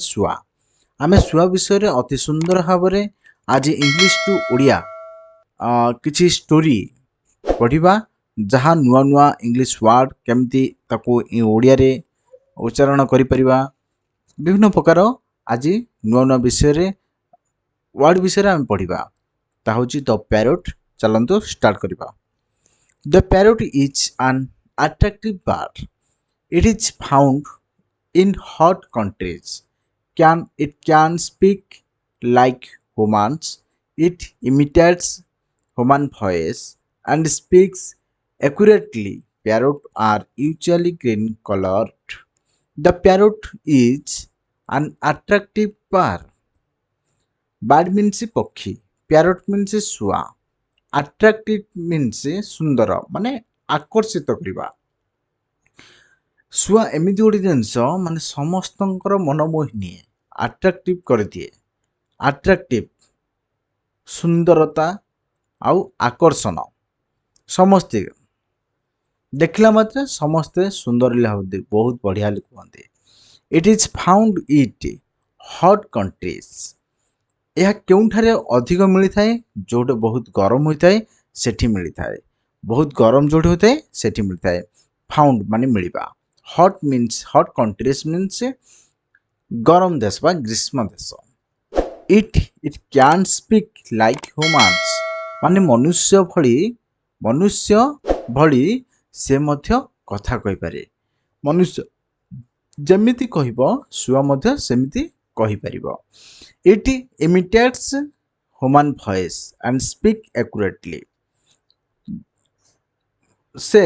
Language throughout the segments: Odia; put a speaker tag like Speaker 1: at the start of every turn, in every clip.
Speaker 1: ଶୁଆ। ଆମେ ଶୁଆ ବିଷୟରେ ଅତି ସୁନ୍ଦର ଭାବରେ ଆଜି ଇଂଲିଶ ଟୁ ଓଡ଼ିଆ କିଛି ଷ୍ଟୋରି ପଢ଼ିବା, ଯାହା ନୂଆ ନୂଆ ଇଂଲିଶ ୱାର୍ଡ କେମିତି ତାକୁ ଓଡ଼ିଆରେ ଉଚ୍ଚାରଣ କରିପାରିବା, ବିଭିନ୍ନ ପ୍ରକାର ଆଜି ନୂଆ ନୂଆ ବିଷୟରେ ୱାର୍ଡ ବିଷୟରେ ଆମେ ପଢ଼ିବା। ତାହା ହେଉଛି ଦ ପ୍ୟାରୋଟ୍। ଚାଲନ୍ତୁ ଷ୍ଟାର୍ଟ କରିବା। ଦ ପ୍ୟାରୋଟ୍ ଇଜ୍ ଆନ୍ attractive bird. It is found in hot countries. It can speak like humans. It imitates human voice and speaks accurately. Parrots are usually green colored. The parrot is an attractive bird. Bird means ପକ୍ଷୀ, parrot means ଶୁଆ, attractive means ସୁନ୍ଦର ମାନେ ଆକର୍ଷିତ କରିବା। ଶୁଆ ଏମିତି ଗୋଟେ ଜିନିଷ ମାନେ ସମସ୍ତଙ୍କର ମନ ମୋହି ନିଏ, ଆଟ୍ରାକ୍ଟିଭ କରିଦିଏ। ଆଟ୍ରାକ୍ଟିଭ ସୁନ୍ଦରତା ଆଉ ଆକର୍ଷଣ, ସମସ୍ତେ ଦେଖିଲା ମାତ୍ରେ ସମସ୍ତେ ସୁନ୍ଦର ଭାବନ୍ତି, ବହୁତ ବଢ଼ିଆ କୁହନ୍ତି। It is found it hot countries. ଏହା କେଉଁଠାରେ ଅଧିକ ମିଳିଥାଏ? ଯେଉଁଠି ବହୁତ ଗରମ ହୋଇଥାଏ ସେଠି ମିଳିଥାଏ। ବହୁତ ଗରମ ଯେଉଁଠି ହୋଇଥାଏ ସେଠି ମିଳିଥାଏ। ଫାଉଣ୍ଡ ମାନେ ମିଳିବା। Hot means hot countries means ଗରମ ଦେଶ ବା ଗ୍ରୀଷ୍ମ ଦେଶ। ଇଟ୍ କ୍ୟାନ୍ ସ୍ପିକ୍ ଲାଇକ୍ ହ୍ୟୁମାନ୍ସ ମାନେ ମନୁଷ୍ୟ ଭଳି ସେ ମଧ୍ୟ କଥା କହିପାରେ। ମନୁଷ୍ୟ ଯେମିତି କହିବ ଶୁଆ ମଧ୍ୟ ସେମିତି କହିପାରିବ। ଇଟ୍ ଇମିଟେଟ୍ସ ହ୍ୟୁମାନ୍ ଭଏସ୍ ଆଣ୍ଡ ସ୍ପିକ୍ ଆକ୍ୟୁରେଟଲି। ସେ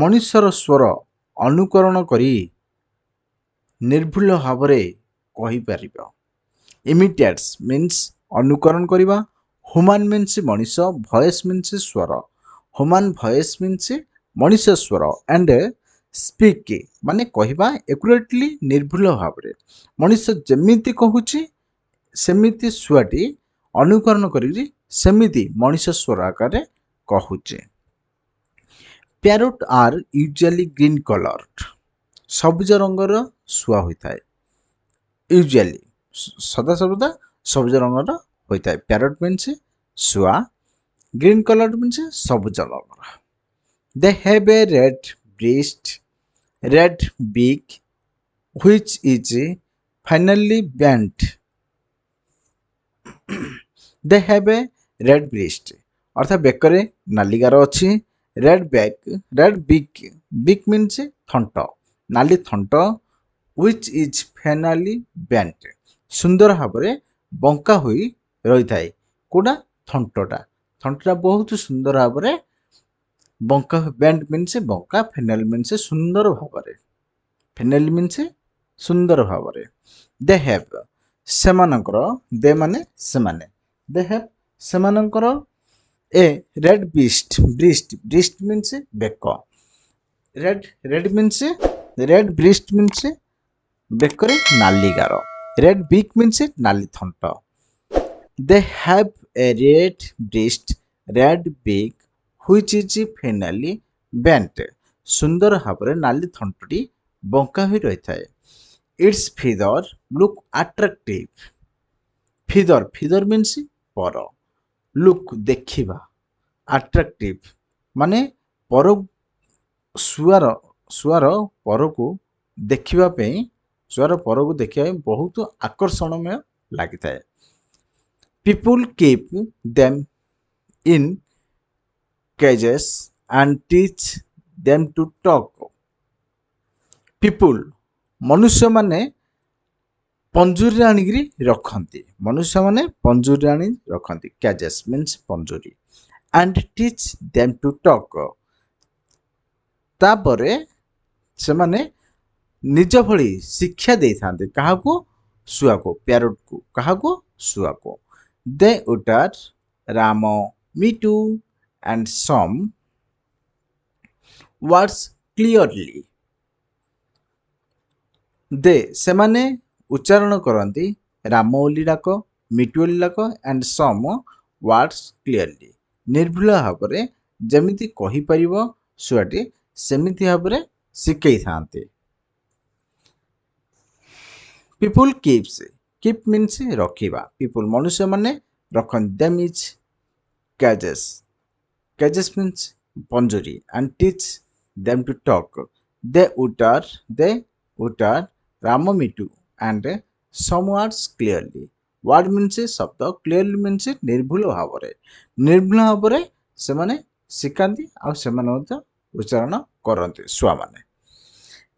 Speaker 1: ମନୁଷ୍ୟର ସ୍ୱର ଅନୁକରଣ କରି ନିର୍ଭୁଲ ଭାବରେ କହିପାରିବ। ଇମିଟେଟ୍ସ ମିନ୍ସ ଅନୁକରଣ କରିବା, ହ୍ୟୁମାନ୍ ମିନ୍ସ ମଣିଷ, ଭଏସ୍ ମିନ୍ସ ସ୍ୱର, ହ୍ୟୁମାନ୍ ଭଏସ୍ ମିନ୍ସ ମଣିଷ ସ୍ୱର, ଆଣ୍ଡ ସ୍ପିକ୍ ମାନେ କହିବା, ଏକୁରେଟଲି ନିର୍ଭୁଲ ଭାବରେ। ମଣିଷ ଯେମିତି କହୁଛି ସେମିତି ଶୁଆଟି ଅନୁକରଣ କରି ସେମିତି ମଣିଷ ସ୍ୱର ଆକାରରେ କହୁଛି। Parrot are usually green coloured. ସବୁଜ ରଙ୍ଗର ଶୁଆ ହୋଇଥାଏ। ୟୁଜୁଆଲି ସଦାସର୍ବଦା ସବୁଜ ରଙ୍ଗର ହୋଇଥାଏ। ପ୍ୟାରୋଟ୍ ମିନ୍ସ ଶୁଆ, ଗ୍ରୀନ୍ କଲର୍ଡ ମିନ୍ସ ସବୁଜ ରଙ୍ଗର। They have a red breast, red beak which is finally bent. They have a red breast ଅର୍ଥାৎ ବେକରେ ନାଲି ଗାର ଅଛି। ରେଡ୍ ବିକ୍ ମିନ୍ସ ଥଣ୍ଟ, ନାଲି ଥଣ୍ଟ। which is finally bent ସୁନ୍ଦର ଭାବରେ ବଙ୍କା ହୋଇ ରହିଥାଏ। କୋଉଟା? ଥଣ୍ଟଟା ବହୁତ ସୁନ୍ଦର ଭାବରେ ବଙ୍କା। ବେଣ୍ଟ ମିନ୍ସ ବଙ୍କା, ଫେନାଇଲ୍ ମିନ୍ସ ସୁନ୍ଦର ଭାବରେ, ଫେନାଇଲ୍ ମିନ୍ସ ସୁନ୍ଦର ଭାବରେ। ଦେ ହ୍ୟାଭ୍ ସେମାନଙ୍କର, ଦେ ମାନେ ସେମାନେ, ଦେ ହ୍ୟାଭ୍ ସେମାନଙ୍କର ଏ ରେଡ୍ ବ୍ରେଷ୍ଟ ମିନ୍ସ ବେକ, red means red breast means ବେକରେ ନାଲି ଗାର, ରେଡ୍ ବିକ୍ ମିନ୍ସ ନାଲି ଥଣ୍ଟ। They have a red breast, red beak which is finally bent ସୁନ୍ଦର ଭାବରେ ନାଲି ଥଣ୍ଟଟି ବଙ୍କା ହୋଇ ରହିଥାଏ। Its feather look attractive. feather means ପର, look ଦେଖିବା, attractive ମାନେ ପର, ଶୁଆର ପରକୁ ଦେଖିବା ପାଇଁ ବହୁତ ଆକର୍ଷଣମୟ ଲାଗିଥାଏ। People keep them in cages and teach them to talk. People ମନୁଷ୍ୟମାନେ ପଞ୍ଜୁରୀରେ ଆଣିକିରି ରଖନ୍ତି। cages means ପଞ୍ଜୁରୀ, and teach them to talk ତାପରେ ସେମାନେ ନିଜ ଭଳି ଶିକ୍ଷା ଦେଇଥାନ୍ତି। କାହାକୁ? ଶୁଆକୁ, ପ୍ୟାରୋଟକୁ। କାହାକୁ? ଶୁଆକୁ। ଦେ ଉଟର, ରାମ, ମିଟୁ and some words clearly. ଦେ ସେମାନେ ଉଚ୍ଚାରଣ କରନ୍ତି, ରାମ ବୋଲି ଡାକ, ମିଟୁ ବୋଲି ଡାକ, and some words clearly ନିର୍ଭୁଲ ଭାବରେ ଯେମିତି କହିପାରିବ ଶୁଆଟି ସେମିତି ଭାବରେ ଶିଖେଇଥାନ୍ତି। People keeps. Keep means ରଖିବା. People ମନୁଷ୍ୟମାନେ ରଖନ୍ତି. Them is cages. Cages means ପଞ୍ଜୁରୀ and teach them to talk. They utter Rama Mitu and some words clearly. Word means ଶବ୍ଦ clearly means ନିର୍ଭୁଲ ଭାବରେ. ନିର୍ଭୁଲ ଭାବରେ ସେମାନେ ଶିଖାନ୍ତି ଆଉ ସେମାନେ ମଧ୍ୟ ଉଚ୍ଚାରଣ କରନ୍ତି ଛୁଆମାନେ.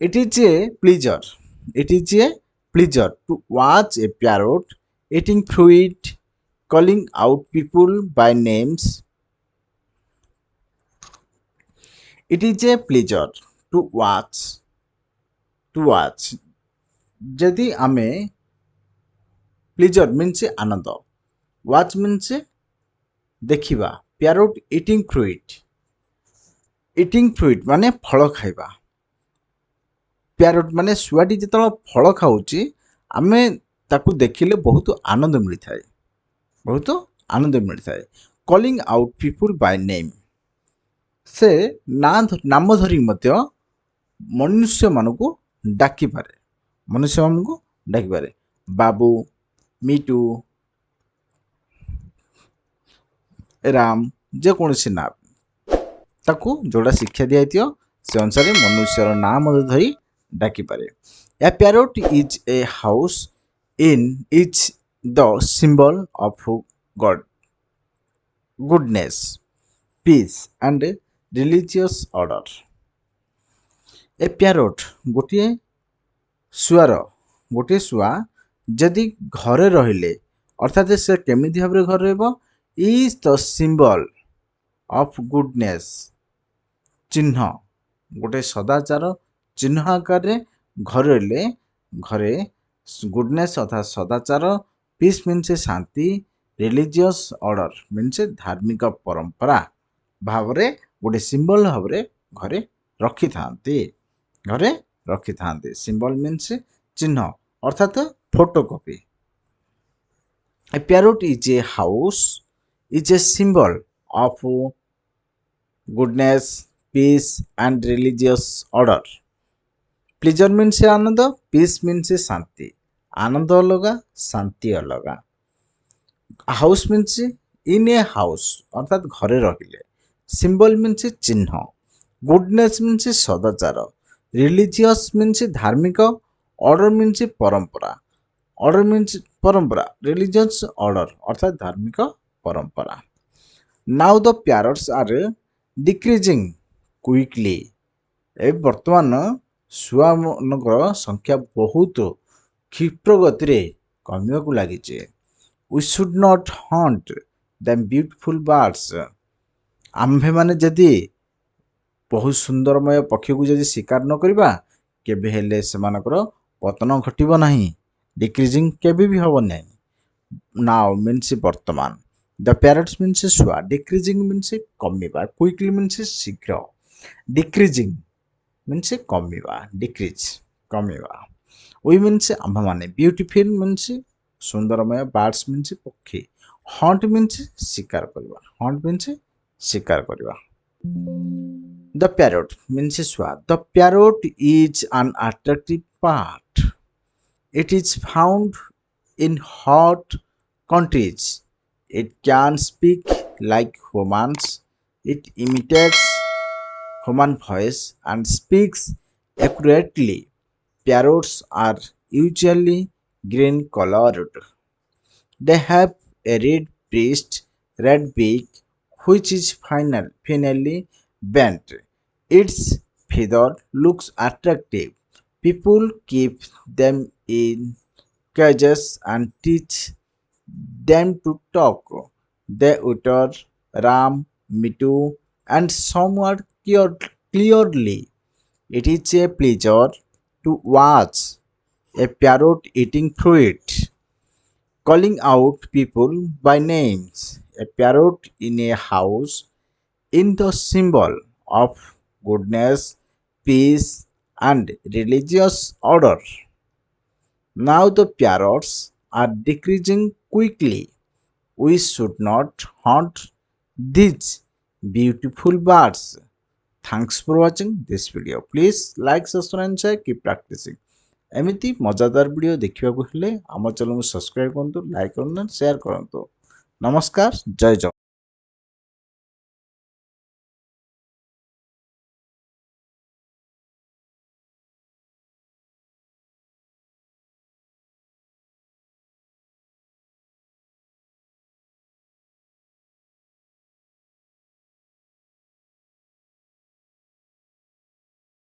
Speaker 1: It is a pleasure. It is a pleasure to watch a parrot eating fruit, calling out people by names. It is a pleasure to watch. To watch. ଯଦି ଆମେ ପ୍ଲିଜର ମିନ୍ସ ଆନନ୍ଦ, ୱାଚ୍ ମିନ୍ସ ଦେଖିବା, ପ୍ୟାରୋଟ୍ ଇଟିଂ ଫ୍ରୁଇଟ୍, ଇଟିଂ ଫ୍ରୁଇଟ୍ ମାନେ ଫଳ ଖାଇବା, ପ୍ୟାରୋଟ୍ ମାନେ ଶୁଆଟି ଯେତେବେଳେ ଫଳ ଖାଉଛି ଆମେ ତାକୁ ଦେଖିଲେ ବହୁତ ଆନନ୍ଦ ମିଳିଥାଏ, ବହୁତ ଆନନ୍ଦ ମିଳିଥାଏ। Calling out people Bai name, ସେ ନାମ ଧରି ମଧ୍ୟ ମନୁଷ୍ୟମାନଙ୍କୁ ଡାକିପାରେ, ମନୁଷ୍ୟମାନଙ୍କୁ ଡାକିପାରେ। ବାବୁ, ମିଟୁ, ରାମ, ଯେକୌଣସି ନାଁ ତାକୁ ଯୋଉଟା ଶିକ୍ଷା ଦିଆଯାଇଥିବ ସେ ଅନୁସାରେ ମନୁଷ୍ୟର ନାଁ ମଧ୍ୟ ଧରି ଡାକିପାରେ। A parrot is a house in is the symbol of God, goodness, peace and religious order. A parrot ଗୋଟିଏ ଶୁଆ ଯଦି ଘରେ ରହିଲେ ଅର୍ଥାତ୍ ସେ କେମିତି ଭାବରେ ଘରେ ରହିବ, is the symbol of goodness, ଚିହ୍ନ, ଗୋଟେ ସଦାଚାର ଚିହ୍ନ ଆକାରରେ ଘରେ ରହିଲେ, ଘରେ ଗୁଡନେସ୍ ଅର୍ଥାତ୍ ସଦାଚାର, ପିସ୍ ମିନ୍ସ ଶାନ୍ତି, ରିଲିଜିୟସ୍ ଅର୍ଡର ମିନ୍ସ ଧାର୍ମିକ ପରମ୍ପରା ଭାବରେ ଗୋଟେ ସିମ୍ବଲ ଭାବରେ ଘରେ ରଖିଥାନ୍ତି, ଘରେ ରଖିଥାନ୍ତି। ସିମ୍ବଲ ମିନ୍ସ ଚିହ୍ନ ଅର୍ଥାତ୍ photo copy. A parrot is a house, is a symbol of goodness, peace and religious order. Pleasure means Anand, peace means ଶାନ୍ତି, ଆନନ୍ଦ ଅଲଗା ଶାନ୍ତି ଅଲଗା। House means in a house ଅର୍ଥାତ୍ ଘରେ ରହିଲେ। ସିମ୍ବଲ ମିନ୍ସ ଚିହ୍ନ, ଗୁଡନେସ୍ ମିନ୍ସ ସଦାଚାର, ରିଲିଜିୟସ୍ ମିନ୍ସ ଧାର୍ମିକ, ଅର୍ଡର ମିନ୍ସ ପରମ୍ପରା, ଅର୍ଡର ମିନ୍ସ ପରମ୍ପରା, ରିଲିଜିୟସ୍ ଅର୍ଡର ଅର୍ଥାତ୍ ଧାର୍ମିକ ପରମ୍ପରା। ନାଉ ଦ ପ୍ୟାରଟ୍ସ ଆର୍ ଡିକ୍ରିଜିଂ କୁଇକଲି, ଏ ବର୍ତ୍ତମାନ ଶୁଆମାନଙ୍କର ସଂଖ୍ୟା ବହୁତ କ୍ଷିପ୍ର ଗତିରେ କମିବାକୁ ଲାଗିଛି। We should not hunt them beautiful birds. ଆମ୍ଭେମାନେ ଯଦି ବହୁତ ସୁନ୍ଦରମୟ ପକ୍ଷୀକୁ ଯଦି ଶିକାର ନ କରିବା କେବେ ହେଲେ ସେମାନଙ୍କର ପତନ ଘଟିବ ନାହିଁ, ଡିକ୍ରିଜିଂ କେବେ ବି ହେବ ନାହିଁ। ନାଉ ମିନ୍ସ ବର୍ତ୍ତମାନ, ଦ ପ୍ୟାରଟ୍ସ ମିନ୍ସ ଶୁଆ, ଡିକ୍ରିଜିଂ ମିନ୍ସ କମିବା, କୁଇକଲି ମିନ୍ସ ଶୀଘ୍ର, ଡିକ୍ରିଜିଂ ମିନ୍ସ କମିବା, ଡିକ୍ରିଜ କମିବା। ୱି ମିନ୍ସ ଆମ୍ଭମାନେ, ବ୍ୟୁଟିଫୁଲ ମିନ୍ସ ସୁନ୍ଦରମୟ, ବାର୍ଡସ୍ ମିନ୍ସ ପକ୍ଷୀ, ହଣ୍ଟ ମିନ୍ସ ଶିକାର କରିବା, ହଣ୍ଟ ମିନ୍ସ ଶିକାର କରିବା। ଦ ପ୍ୟାରୋଟ୍ ମିନ୍ସ ଶୁଆ, the parrot is an attractive part, it is found in hot countries. It can speak like humans. It imitates human voice and speaks accurately. Parrots are usually green colored. They have a red breast, red beak, which is finally bent. Its feather looks attractive. People keep them in cages and teach them to talk. They utter Ram, Mitu, and somewhat clearly. It is a pleasure to watch a parrot eating fruit, calling out people by names. A parrot in a house in the symbol of goodness, peace, and religious order. Now the parrots are decreasing quickly. We should not hunt these beautiful birds. Thanks for watching this video. Please like, subscribe, and share. Keep practicing. ଏମିତି ମଜାଦାର ଭିଡ଼ିଓ ଦେଖିବାକୁ ହେଲେ ଆମ ଚ୍ୟାନେଲକୁ ସବସ୍କ୍ରାଇବ୍ କରନ୍ତୁ, ଲାଇକ୍ କରନ୍ତୁ, ସେୟାର କରନ୍ତୁ। ନମସ୍କାର, ଜୟ ଜଗନ୍ନାଥ।